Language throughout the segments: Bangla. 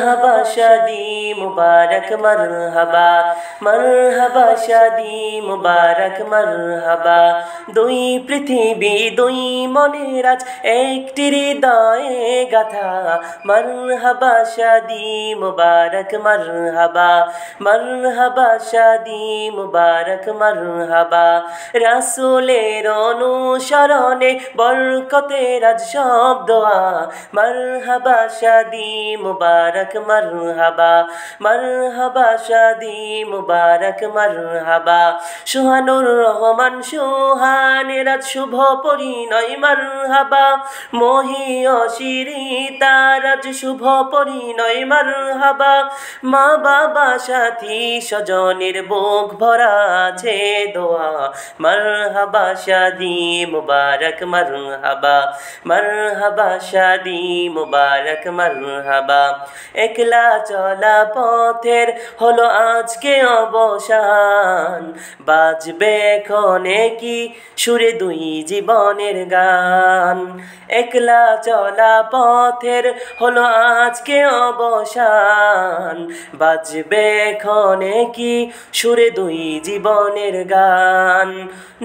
मरहबा शादी मुबारक मरहबा, मरहबा शादी मुबारक मरहबा। দুই পৃথিবী দুই মনের আজ একটি হৃদয়ে গাথা, মরহবা শাদি মুবারক মরহবা, মরহবা শাদি মুবারক মরহবা। রাসূলের অনুসরণে বরকতের আজ সব দোয়া, মরহবা শাদি মুবারক মরহবা, মরহবা শাদি মুবারক মরহবা। সুহানুর রহমান সুহানের আজ শুভ পরিণয় মরহবা, মহিয়সিরি তার আজ শুভ পরিণয় মরহবা। মা বাবা সাথী স্বজনের বুক ভরা আছে দোয়া, মরহবা শাদি মুবারক মরহবা, মরহবা শাদি মুবারক মরহবা। একলা চলা পথের হলো আজকে অবসান, বাজবে ক্ষণে কি সুরে দুই জীবনের গান। একলা চলা পথের হলো আজকে অবসান, বাজবে ক্ষণে কি সুরে দুই জীবনের গান।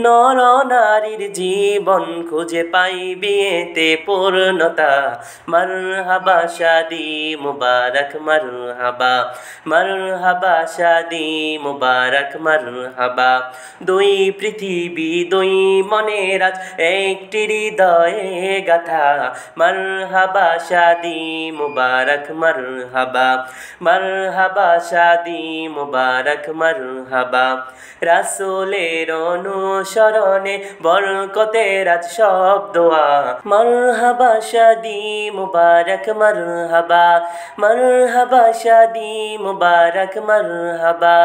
নর নারীর জীবন খুঁজে পাই বিয়েতে পূর্ণতা, মরহবা শাদি মুবারক মরহবা, মরহবা শাদি মুবারক মরহবা। দুই পৃথিবী দুই মনের আজ একটি হৃদয়ে গাথা, মরহবা শাদি মুবারক মরহবা, মরহবা শাদি মুবারক মরহবা। রাসূলের অনুসরণে বরকতের আজ সব দোয়া, মরহবা শাদি মুবারক মরহবা, মরহবা শাদি মুবারক মরহবা।